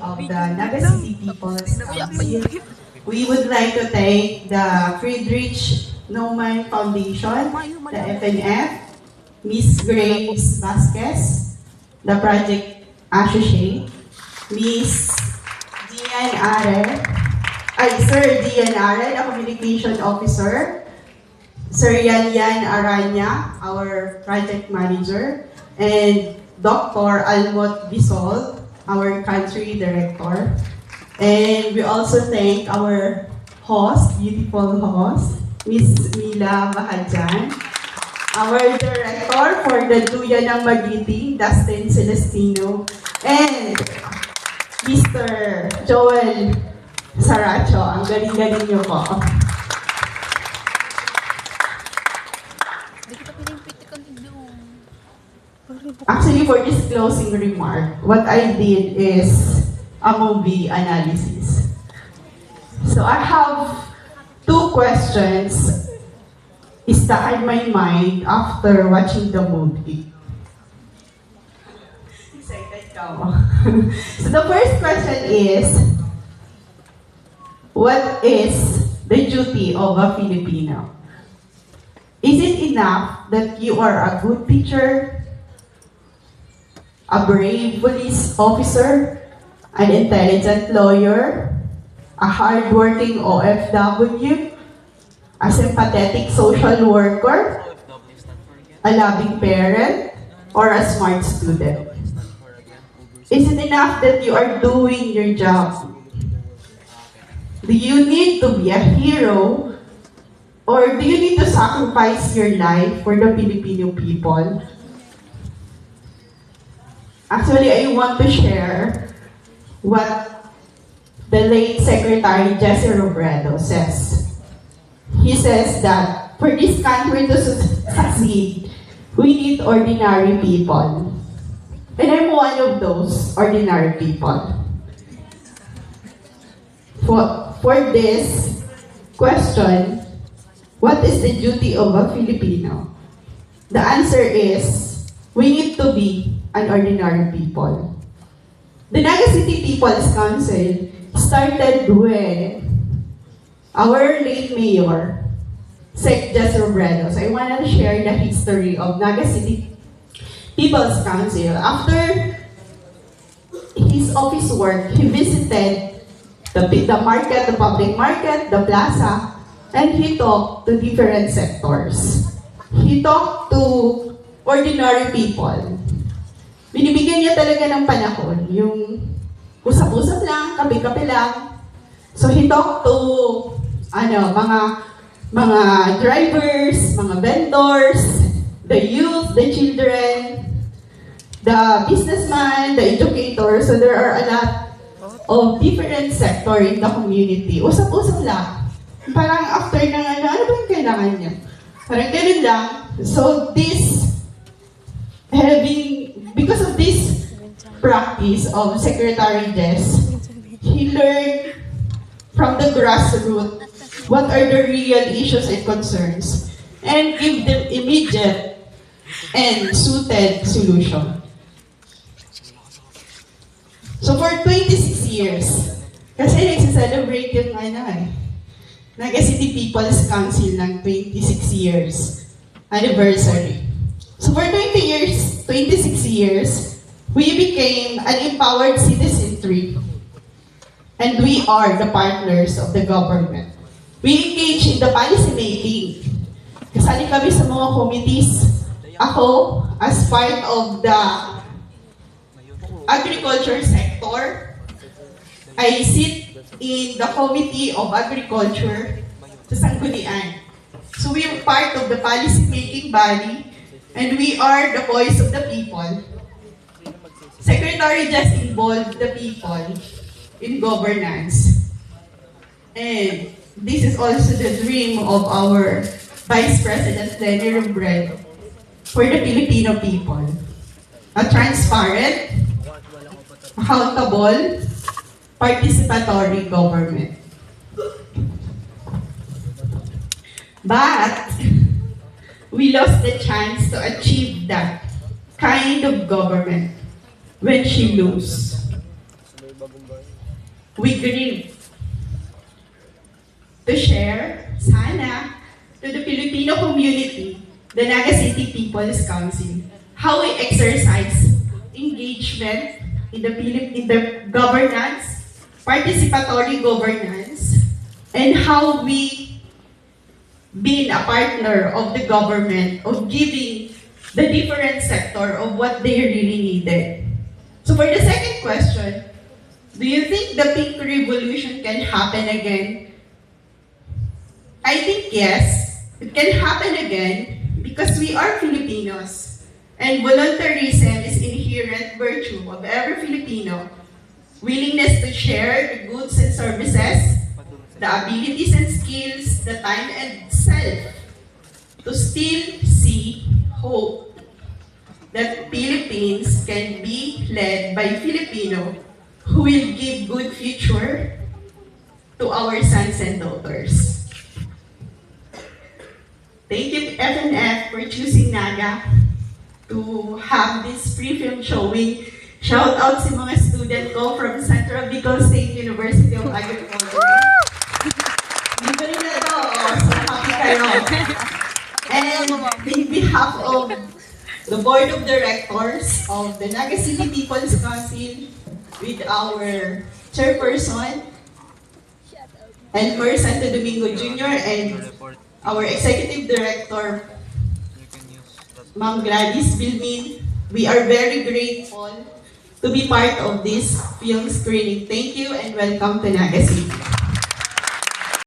of the Naga City People's Council. We would like to thank the Friedrich Naumann Foundation, the FNF, Miss Grace Vasquez, the project associate, Miss Dian Are, Sir Dian Are, the communication officer, Sir Yan Aranya, our project manager, and Dr. Almot Bisol, our country director. And we also thank our host, beautiful host, Miss Mila Bahadjan, our director for the Duyan ng Magiting, Dustin Celestino, and Mr. Joel Saracho. Ang galing-galing niyo po. Actually, for this closing remark, what I did is a movie analysis. So I have two questions stuck in my mind after watching the movie. Excited ka mo. So the first question is, what is the duty of a Filipino? Is it enough that you are a good teacher, a brave police officer, an intelligent lawyer, a hardworking OFW, a sympathetic social worker, a loving parent, or a smart student? Is it enough that you are doing your job? Do you need to be a hero, or do you need to sacrifice your life for the Filipino people? Actually, I want to share what the late Secretary Jesse Robredo says. He says that for this country to succeed, we need ordinary people. And I'm one of those ordinary people. For this question, what is the duty of a Filipino? The answer is, we need to be an ordinary people. The Naga City People's Council started when our late mayor, Sec Jesse Robredo. So I wanted to share the history of Naga City People's Council. After his office work, he visited the market, the public market, the plaza, and he talked to different sectors. He talked to ordinary people. Binibigyan niya talaga ng panahon, yung usap-usap lang, kape-kape lang. So he talked to mga drivers, mga vendors, the youth, the children, the businessman, the educators. So there are a lot of different sector in the community. Usap-usap lang. Parang after ng ano ba yung kailangan niya? Parang ganun lang. So because of this practice of Secretary Jess, he learned from the grassroots what are the real issues and concerns and give them immediate and suited solution. So for 26 years, kasi nagsiselebrate yung Naga City People's Council ng 26 years anniversary. So for 26 years, we became an empowered citizenry. And we are the partners of the government. We engage in the policy making. Kasali kami sa mga committees. Ako, as part of the agriculture sector, I sit in the Committee of Agriculture sa Sanggunian. So we are part of the policy making body, and we are the voice of the people. Secretary just involved the people in governance. And this is also the dream of our Vice President Lenny Robredo for the Filipino people. A transparent, accountable, participatory government. But we lost the chance to achieve that kind of government when she lose. we grieve to share, sana, to the Filipino community, the Naga City People's Council, how we exercise engagement in the governance, participatory governance, and how we being a partner of the government of giving the different sector of what they really needed. So for the second question, do you think the pink revolution can happen again? I think yes, it can happen again because we are Filipinos and voluntarism is inherent virtue of every Filipino. Willingness to share the goods and services, the abilities and skills, the time and self to still see hope that Philippines can be led by Filipino who will give good future to our sons and daughters. Thank you FNF for choosing Naga to have this free film showing. Shout out sa mga student ko from Central Bicol State University of Agriculture. Libre na to, so happy kayo. And in behalf of the Board of Directors of the Naga City People's Council with our chairperson, Elmer Santo Domingo Jr. and our Executive Director, Ma'am Gladys Bilmin, we are very grateful to be part of this film screening. Thank you and welcome to Naga City.